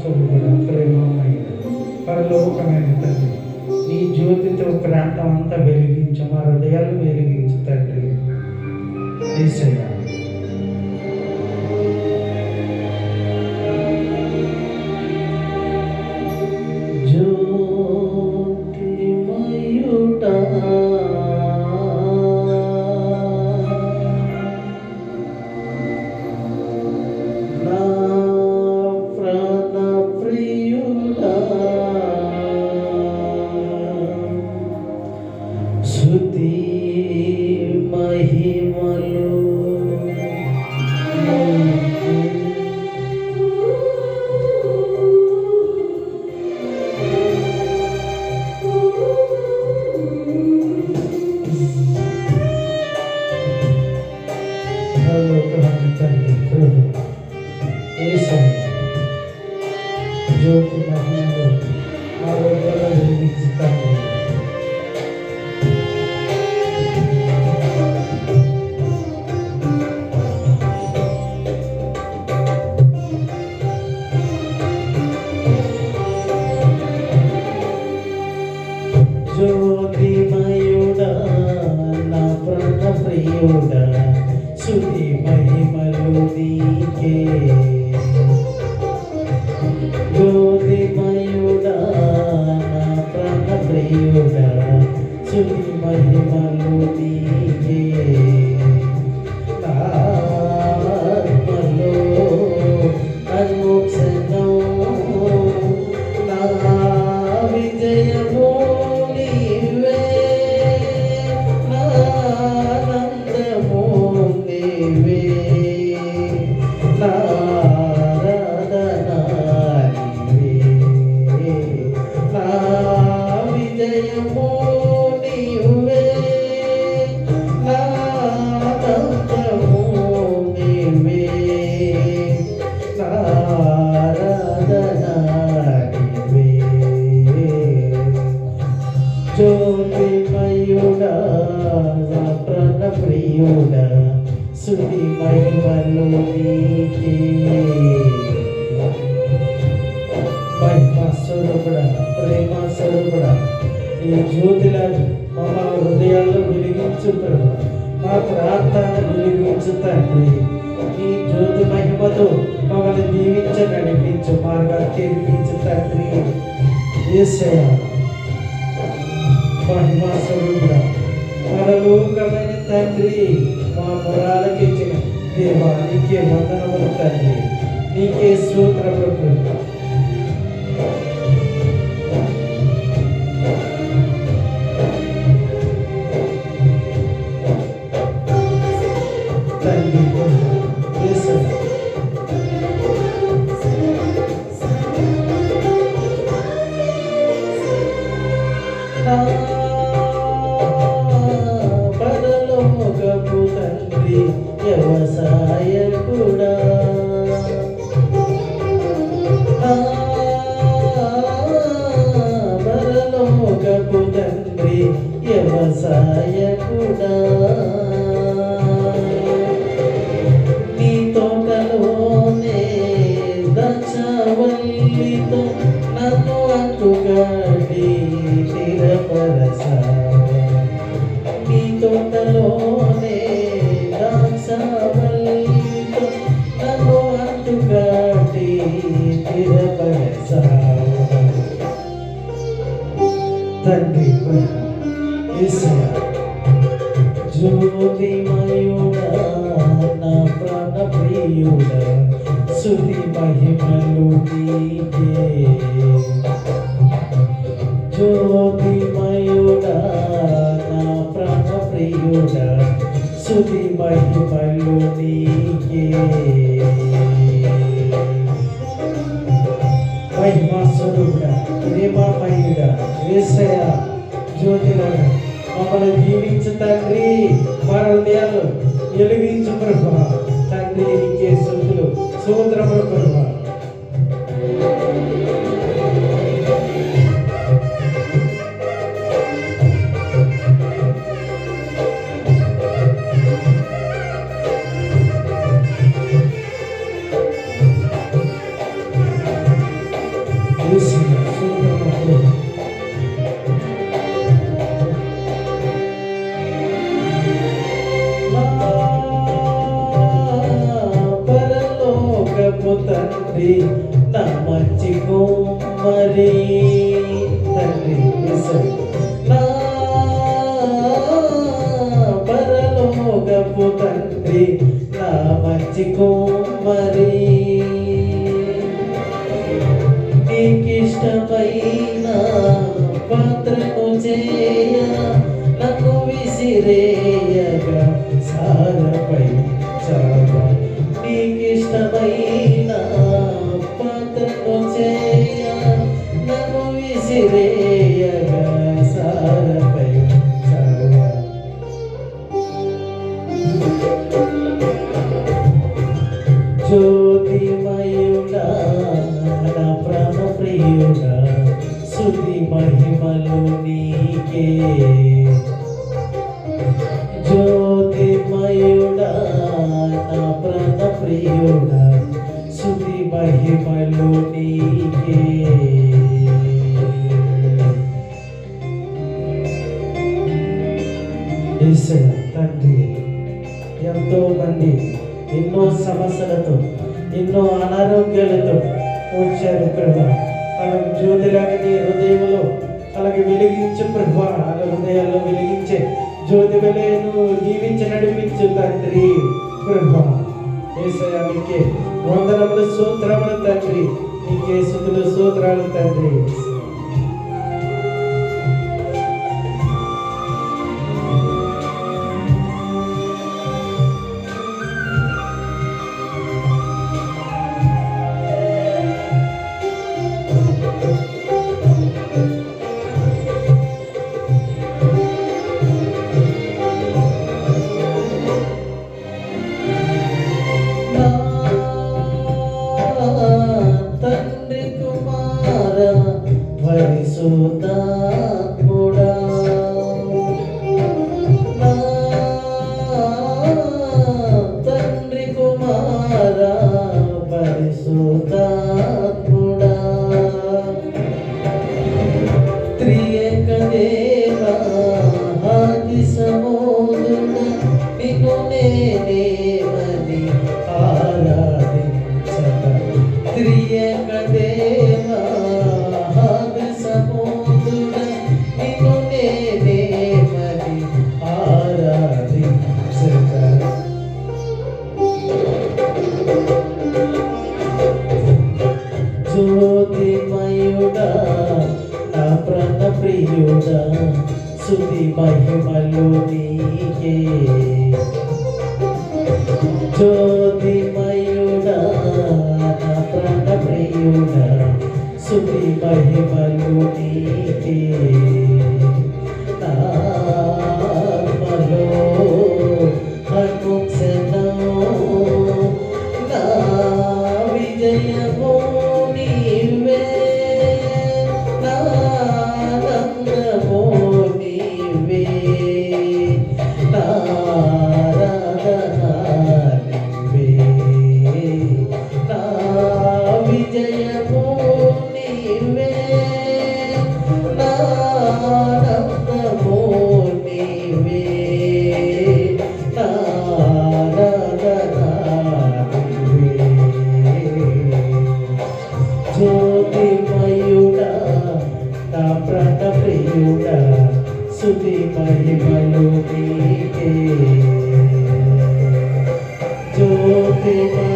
స్వరూపుడ ప్రేమమైన పరలోకమైన తండ్రి, నీ జ్యోతితో ప్రాంతం అంతా వెలిగించు, మా హృదయాలు వెలిగించు తండ్రి. యేసయ్యా, జ్యోతిమయుడా స్తుతి మహిమలు తండ్రి ప్రభు యేసయ్య, జ్యోతి మహిమలు మా హృదయాల్లో వెలిగించు తండ్రి. జ్యోతిమయుడా నా ప్రాణ ప్రియుడా, స్తుతి మహిమలు నీకే. జ్యోతిమయుడా నా ప్రాణ ప్రియుడా, స్తుతి మహిమలు నీకే. ఆత్మలో అనుక్షణం నా విజయము నీవే, నా ఆనందము నీవే, నా ఆరాధన నీవే, నా విజయము నీవే, నా ఆనందము నీవే, నా ఆరాధన నీవే. జ్యోతిమయుడా నా ప్రాణ ప్రియుడా, స్తుతి మహిమలు నీకే. మహిమా స్వరూపుడా, ప్రేమ స్వరూపుడా, ఈ జ్యోతిలను మా హృదయాల్లో వెలిగించు ప్రభు, మా ప్రార్థన వెలిగించు తండ్రి. ఈ జ్యోతి మహిమతో మమ్మల్ని దీవించ నడిపించు, మార్గాలు తెరిపించు తండ్రి. యేసయ్యా, మహిమా స్వరూపుడా, పరలోకమైన తండ్రి, మా పురాలకు ఇచ్చిన దేవా, నీకే వందనములు తండ్రి, నీకే స్తోత్రములు ప్రభు. తండ్రి యేసయ్యా, పరలోకపు తండ్రి వ్యవసాయకుడా, పరలోకపు తండ్రి వ్యవసాయకుడా, నీ తోటలోనే ద్రాక్షవల్లితో నన్ను అంటుకట్టి స్థిరపరచావా, నీ తోటలోనే ద్రాక్షవల్లితో నన్ను అంటుకట్టి స్థిరపరచావా. తండ్రి యేసయ్యా, జ్యోతిమయుడా నా ప్రాణ ప్రియుడా, స్తుతి మహిమలు నీకే. జ్యోతిమయుడా నా ప్రాణ ప్రియుడా, స్తుతి మహిమలు నీకే. మహిమా స్వరూపుడా, ప్రేమమయుడా, యేసయ్యా, జ్యోతిలను మమ్మల్ని దీవించు తండ్రి, మా హృదయాలు వెలిగించు ప్రభువా. తండ్రి నీకే స్తుతులు స్తోత్రములు ప్రభువా. పరలోకపు తండ్రి నా మంచి కుమ్మరి తండ్రి నా పరలోకపు తండ్రి నా మంచి కుమ్మరి నీకిష్టమైన పాత్రను చేయ నన్ను విసిరేయగా సారపై చావ నీకిష్టమైన పాత్రను చేయ నన్ను విసిరేయగా సారపై చావ జ్యోతిమయుడా నా ప్రాణ ప్రియుడా స్తుతి మహిమలు నీకే జ్యోతిమయుడా నా ప్రాణ ప్రియుడా స్తుతి మహిమలు నీకే తండ్రి ఎంతో మంది ఎన్నో సమస్యలతో ఎన్నో అనారోగ్యాలతో వచ్చారు ప్రభా అలాగే జ్యోతిలాగా నీ హృదయంలో అలాగే వెలిగించే ప్రభా అలా హృదయాల్లో వెలిగించే జ్యోతి వెలుగును జీవించి నడిపించు తండ్రి ప్రభా యేసయ్యా నీకే వందనములు స్తోత్రములు తండ్రి నీకే స్తుతులు స్తోత్రాలు తండ్రి తండ్రి కుమార పరిశుద్ధాత్ముడా తండ్రి కుమార పరిశుద్ధాత్ముడా త్రియేక దేవా ఆది సమోదుడా నిన్ను నేనేమని త్రియేక దేవా ఆది సమోదుడా నిన్ను నేనేమని ఆరాధించగా జ్యోతిమయుడా నా ప్రాణ ప్రియుడా స్తుతి మహిమలు నీకే జ్యోతిమయుడా నా ప్రాణ ప్రియుడా స్తుతి మహిమలు నీకే నామలో అనుక్షణము నా విజయము నీవే నా ఆనందము నీవే నా విజయము నీవే నా ఆనందము నీవే నా నీవే జ్యోతిమయుడా నా ప్రాణ ప్రియుడా స్తుతి మహిమలు నీకే జ్యోతిమయుడా